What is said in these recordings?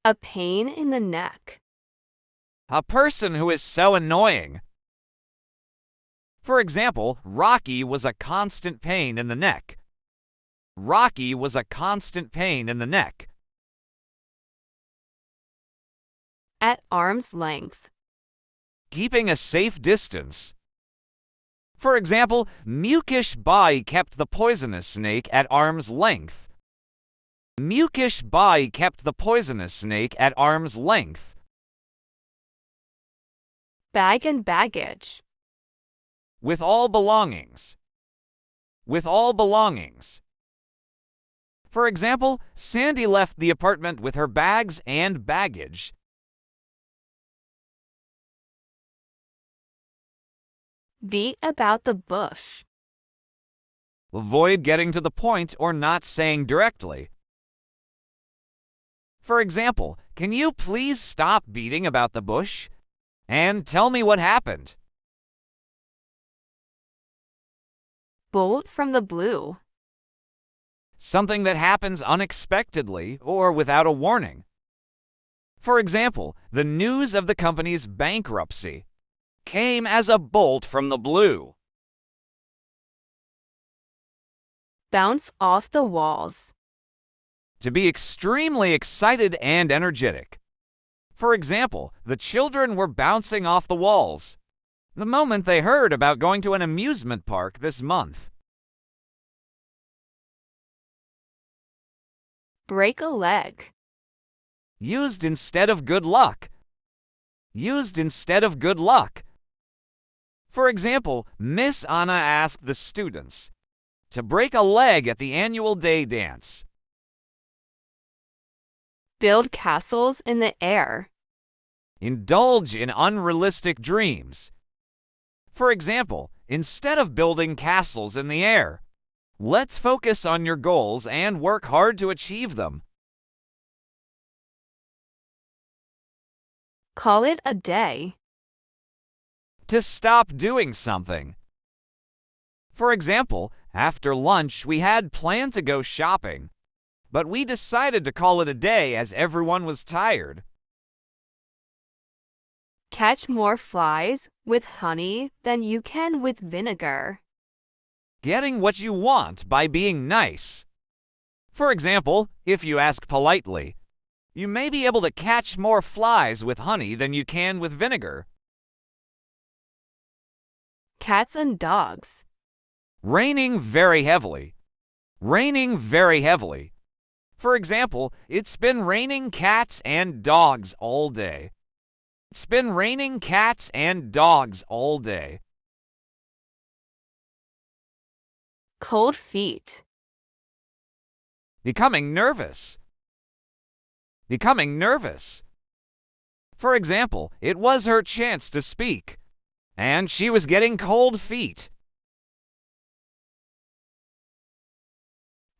A pain in the neck. A person who is so annoying. For example, Rocky was a constant pain in the neck. Rocky was a constant pain in the neck. At arm's length. Keeping a safe distance. For example, Mukesh Bai kept the poisonous snake at arm's length. Mukesh Bai kept the poisonous snake at arm's length. Bag and baggage. With all belongings. With all belongings. For example, Sandy left the apartment with her bags and baggage. Beat about the bush. Avoid getting to the point or not saying directly. For example, can you please stop beating about the bush and tell me what happened? Bolt from the blue. Something that happens unexpectedly or without a warning. For example, the news of the company's bankruptcy came as a bolt from the blue. Bounce off the walls. To be extremely excited and energetic. For example, the children were bouncing off the walls the moment they heard about going to an amusement park this month. Break a leg. Used instead of good luck. Used instead of good luck. For example, Miss Anna asked the students to break a leg at the annual day dance. Build castles in the air. Indulge in unrealistic dreams. For example, instead of building castles in the air, let's focus on your goals and work hard to achieve them. Call it a day. To stop doing something. For example, after lunch we had planned to go shopping, but we decided to call it a day as everyone was tired. Catch more flies with honey than you can with vinegar. Getting what you want by being nice. For example, if you ask politely, you may be able to catch more flies with honey than you can with vinegar. Cats and dogs. Raining very heavily. Raining very heavily. For example, it's been raining cats and dogs all day. It's been raining cats and dogs all day. Cold feet. Becoming nervous. Becoming nervous. For example, it was her chance to speak, and she was getting cold feet.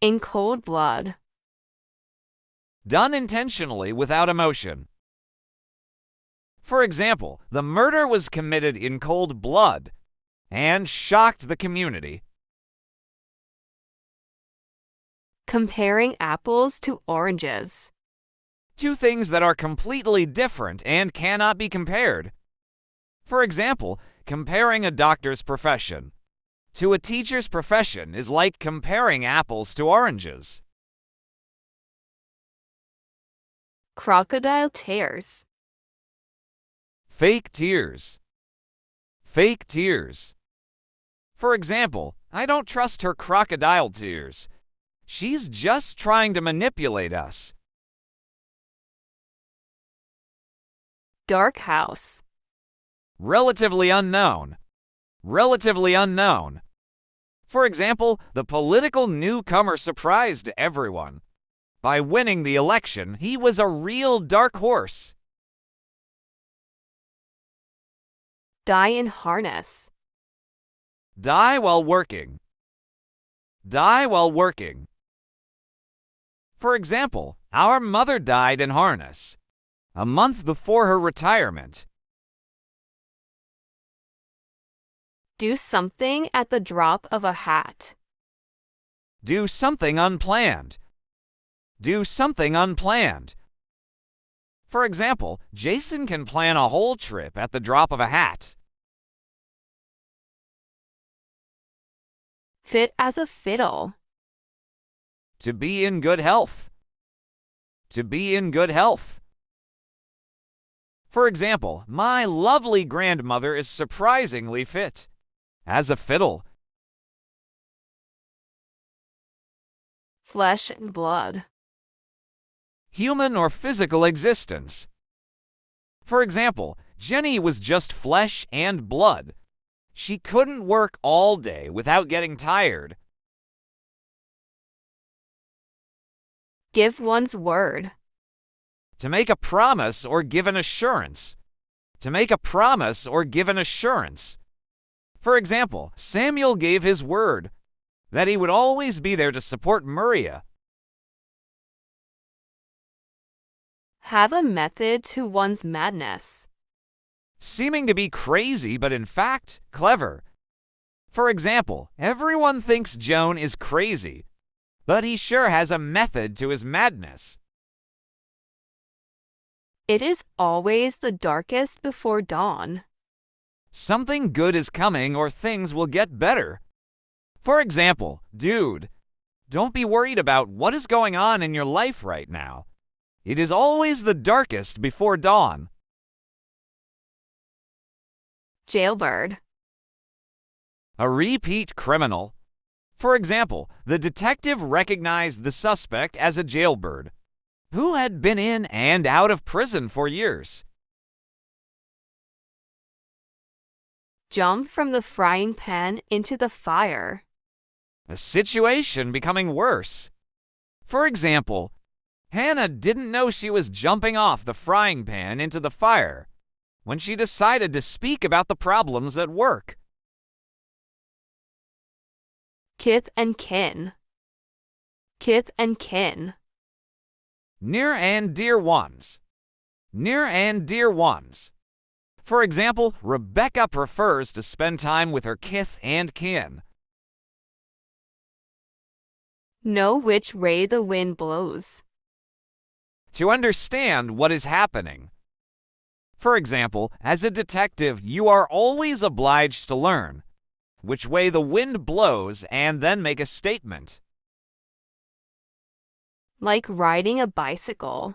In cold blood. Done intentionally without emotion. For example, the murder was committed in cold blood and shocked the community. Comparing apples to oranges. Two things that are completely different and cannot be compared. For example, comparing a doctor's profession to a teacher's profession is like comparing apples to oranges. Crocodile tears. Fake tears. Fake tears. For example, I don't trust her crocodile tears. She's just trying to manipulate us. Dark house. Relatively unknown. Relatively unknown. For example, the political newcomer surprised everyone. By winning the election, he was a real dark horse. Die in harness. Die while working. Die while working. For example, our mother died in harness a month before her retirement. Do something at the drop of a hat. Do something unplanned. Do something unplanned. For example, Jason can plan a whole trip at the drop of a hat. Fit as a fiddle. To be in good health. To be in good health. For example, my lovely grandmother is surprisingly fit. As a fiddle. Flesh and blood. Human or physical existence. For example, Jenny was just flesh and blood. She couldn't work all day without getting tired. Give one's word. To make a promise or give an assurance. To make a promise or give an assurance. For example, Samuel gave his word that he would always be there to support Maria. Have a method to one's madness. Seeming to be crazy, but in fact, clever. For example, everyone thinks Joan is crazy, but he sure has a method to his madness. It is always the darkest before dawn. Something good is coming or things will get better. For example, dude, don't be worried about what is going on in your life right now. It is always the darkest before dawn. Jailbird. A repeat criminal. For example, the detective recognized the suspect as a jailbird who had been in and out of prison for years. Jump from the frying pan into the fire. The situation becoming worse. For example, Hannah didn't know she was jumping off the frying pan into the fire when she decided to speak about the problems at work. Kith and kin. Kith and kin. Near and dear ones. Near and dear ones. For example, Rebecca prefers to spend time with her kith and kin. Know which way the wind blows. To understand what is happening. For example, as a detective, you are always obliged to learn which way the wind blows and then make a statement. Like riding a bicycle.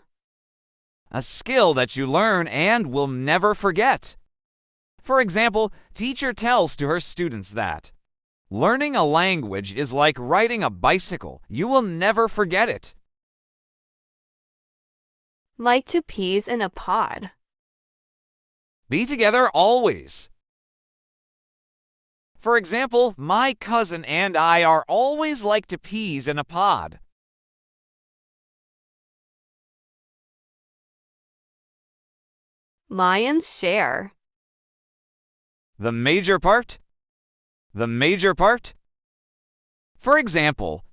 A skill that you learn and will never forget. For example, teacher tells to her students that learning a language is like riding a bicycle. You will never forget it. Like two peas in a pod. Be together always. For example, my cousin and I are always like two peas in a pod. Lion's share. The major part. The major part. For example,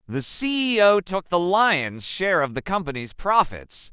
the CEO took the lion's share of the company's profits.